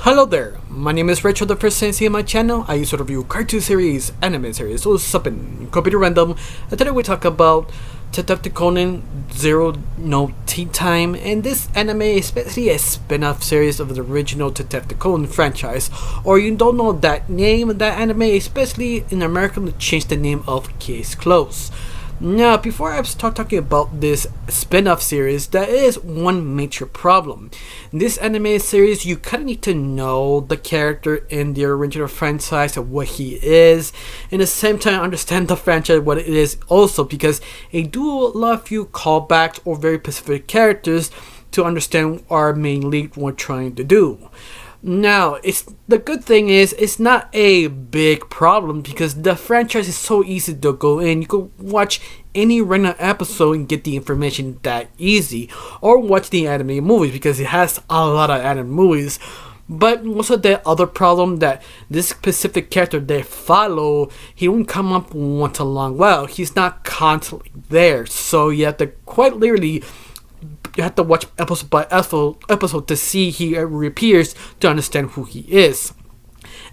Hello there, my name is Rachel, the first thing in my channel. I used to review cartoon series, anime series, so something completely random. And today we talk about Detective Conan Zero No Tea Time, and this anime is basically a spin-off series of the original Detective Conan franchise. Or you don't know that name, that anime, especially in America, they changed the name of Case Closed. Now, before I start talking about this spin-off series, there is one major problem. In this anime series, you kind of need to know the character in the original franchise and what he is, and at the same time understand the franchise, what it is also, because they do a lot of few callbacks or very specific characters to understand our main lead we're trying to do. Now, the good thing is it's not a big problem because the franchise is so easy to go in. You can watch any random episode and get the information that easy, or watch the anime movies because it has a lot of anime movies. But also the other problem that this specific character they follow, he won't come up once a long while. He's not constantly there, so you have to quite literally. You have to watch episode by episode to see he reappears to understand who he is.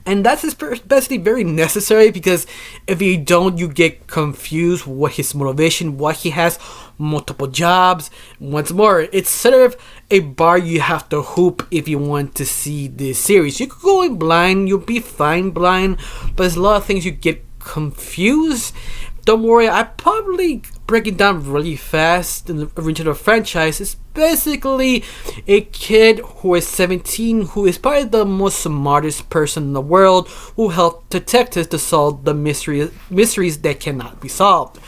And that's especially very necessary because if you don't, you get confused what his motivation, why he has multiple jobs. Once more, it's sort of a bar you have to hoop if you want to see this series. You could go in blind, you'll be fine blind, but there's a lot of things you get confused. Don't worry, I probably break it down really fast. In the original franchise, it's basically a kid who is 17, who is probably the most smartest person in the world, who helped detectives to solve the mysteries that cannot be solved.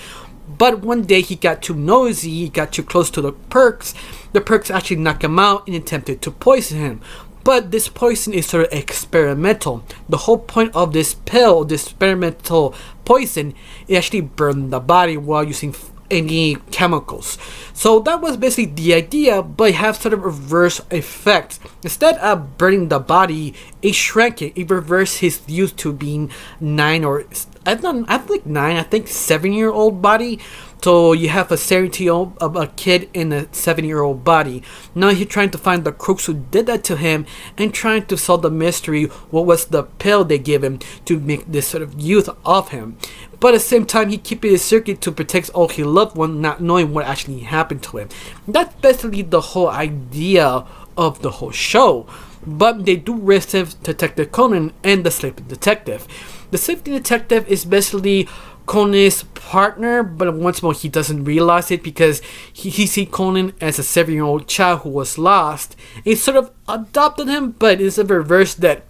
But one day he got too nosy, he got too close to the perks. The perks actually knocked him out and attempted to poison him. But this poison is sort of experimental. The whole point of this pill, this experimental poison, it actually burned the body while using any chemicals. So that was basically the idea, but it has sort of reverse effect. Instead of burning the body, it shrank it. It reversed his youth to being 9 or I think 9, I think 7-year-old body. So you have a 17-year-old a kid in a 7-year-old body. Now he's trying to find the crooks who did that to him and trying to solve the mystery. What was the pill they gave him to make this sort of youth of him? But at the same time, he keeping his circuit to protect all his loved ones, not knowing what actually happened to him. That's basically the whole idea of the whole show. But they do resist Detective Conan and the Sleeping Detective. The Sleeping Detective is basically Conan's partner, but once more he doesn't realize it because he sees Conan as a 7-year-old child who was lost. He sort of adopted him, but it's a reverse that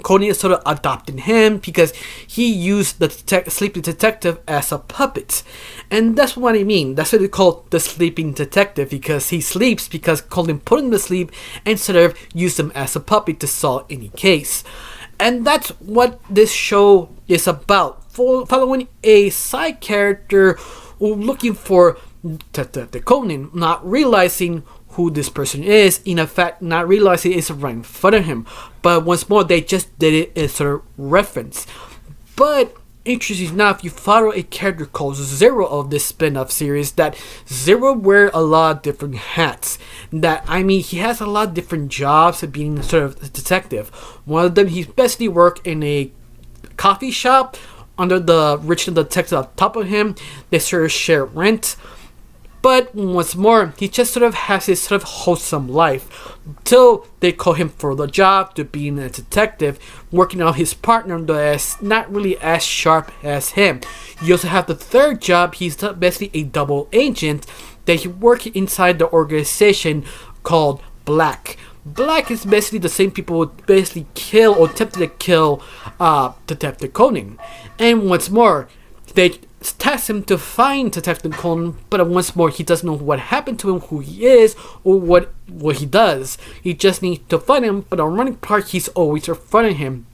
Conan is sort of adopting him because he used the sleeping detective as a puppet. And that's what I mean. That's what they call the sleeping detective, because he sleeps because Conan put him to sleep and sort of used him as a puppet to solve any case. And that's what this show is about. Following a side character looking for Detective Conan, not realizing who this person is, in fact not realizing it's right in front of him. But once more, they just did it as a reference. But interesting enough, you follow a character called Zero of this spin-off series, that Zero wear a lot of different hats. He has a lot of different jobs of being sort of a detective. One of them, he basically work in a coffee shop under the rich detective on top of him. They sort of share rent. But once more, he just sort of has his sort of wholesome life till they call him for the job to being a detective, working on his partner that is not really as sharp as him. You also have the third job. He's basically a double agent that he works inside the organization called Black. Black is basically the same people who basically kill or attempted to kill Detective Conan. And once more, they task him to find Detective Conan, but once more he doesn't know what happened to him, who he is, or what he does. He just needs to find him, but on running part he's always in front of him.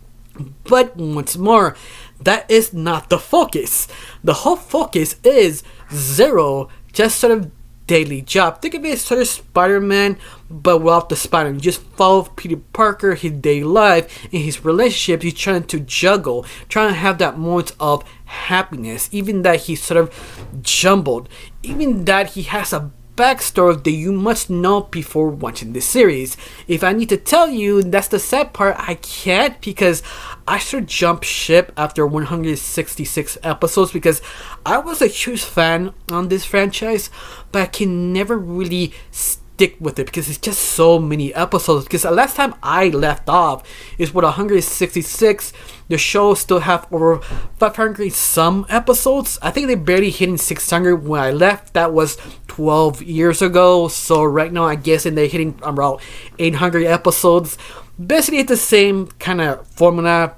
But once more, that is not the focus. The whole focus is Zero just sort of daily job. Think of it as sort of Spider-Man, but without the Spider-Man. You just follow Peter Parker, his daily life, and his relationships. He's trying to juggle, trying to have that moment of happiness, even that he's sort of jumbled, even that he has a backstory that you must know before watching this series. If I need to tell you, that's the sad part, I can't, because I should jump ship after 166 episodes because I was a huge fan on this franchise, but I can never really stick with it because it's just so many episodes. Because the last time I left off is with 166. The show still have over 500 some episodes. I think they barely hitting 600 when I left. That was 12 years ago. So right now I guess they're hitting around 800 episodes. Basically it's the same kind of formula.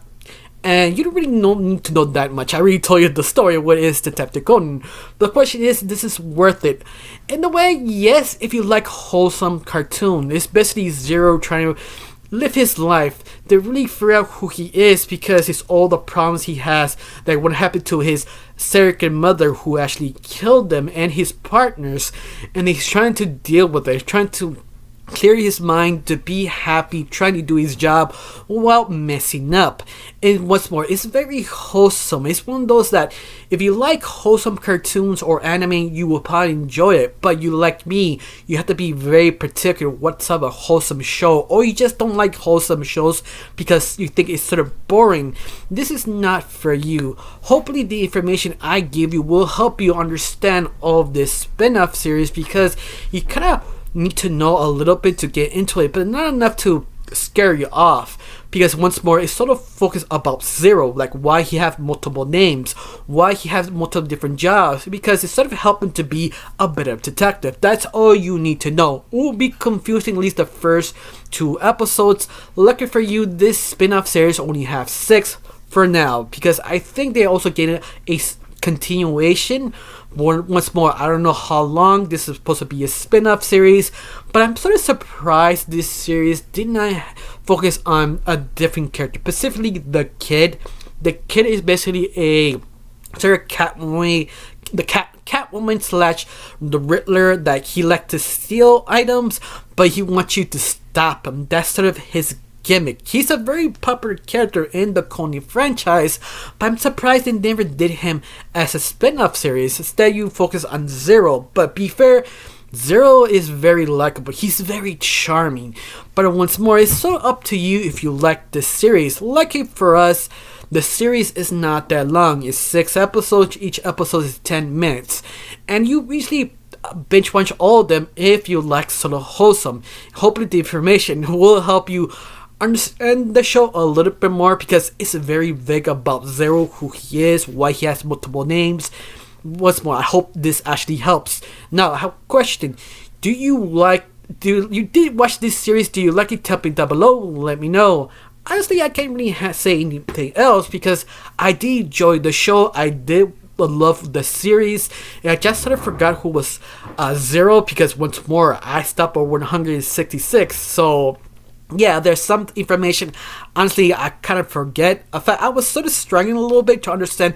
And you don't really need to know that much. I already told you the story of what is Detective Conan. The question is, this is worth it. In a way, yes, if you like wholesome cartoon. It's basically Zero trying to live his life. They really figure out who he is because it's all the problems he has. Like what happened to his surrogate mother who actually killed him and his partners. And he's trying to deal with it. He's trying to clear his mind to be happy, trying to do his job without messing up. And what's more, it's very wholesome. It's one of those that if you like wholesome cartoons or anime, you will probably enjoy it. But you like me, you have to be very particular what type of wholesome show, or you just don't like wholesome shows because you think it's sort of boring. This is not for you. Hopefully the information I give you will help you understand all of this spin-off series because you kind of need to know a little bit to get into it, but not enough to scare you off. Because once more, it's sort of focused about Zero, like why he has multiple names, why he has multiple different jobs, because it's sort of helping to be a better detective. That's all you need to know. It will be confusing at least the first 2 episodes. Lucky for you, this spin-off series only have 6 for now, because I think they also get a continuation. Once more, I don't know how long this is supposed to be a spin-off series, but I'm sort of surprised this series did not focus on a different character, specifically the kid. The kid is basically a sort of Catwoman slash the Riddler, that he likes to steal items, but he wants you to stop him. That's sort of his gimmick. He's a very popular character in the Conan franchise, but I'm surprised they never did him as a spin-off series. Instead, you focus on Zero. But be fair, Zero is very likable. He's very charming. But once more, it's sort of up to you if you like this series. Lucky for us, the series is not that long. It's 6 episodes. Each episode is 10 minutes. And you usually binge watch all of them if you like sort of wholesome. Hopefully the information will help you understand the show a little bit more, because it's very vague about Zero, who he is, why he has multiple names. What's more, I hope this actually helps. Now, I have a question. Do you did watch this series? Do you like it? Tell me down below. Let me know. Honestly, I can't really say anything else because I did enjoy the show. I did love the series. And I just sort of forgot who was Zero, because once more, I stopped at 166. So yeah, there's some information, honestly, I kind of forget. In fact, I was sort of struggling a little bit to understand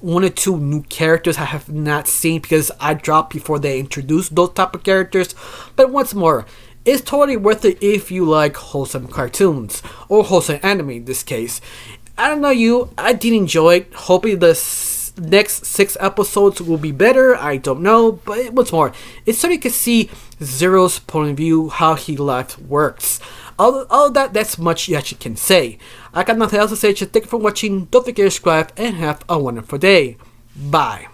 1 or 2 new characters I have not seen, because I dropped before they introduced those type of characters. But once more, it's totally worth it if you like wholesome cartoons, or wholesome anime in this case. I don't know you, I did enjoy it. Hopefully the next 6 episodes will be better. I don't know, but once more, it's so you can see Zero's point of view, how his life works. All that's much you actually can say. I got nothing else to say. Just thank you for watching. Don't forget to subscribe and have a wonderful day. Bye.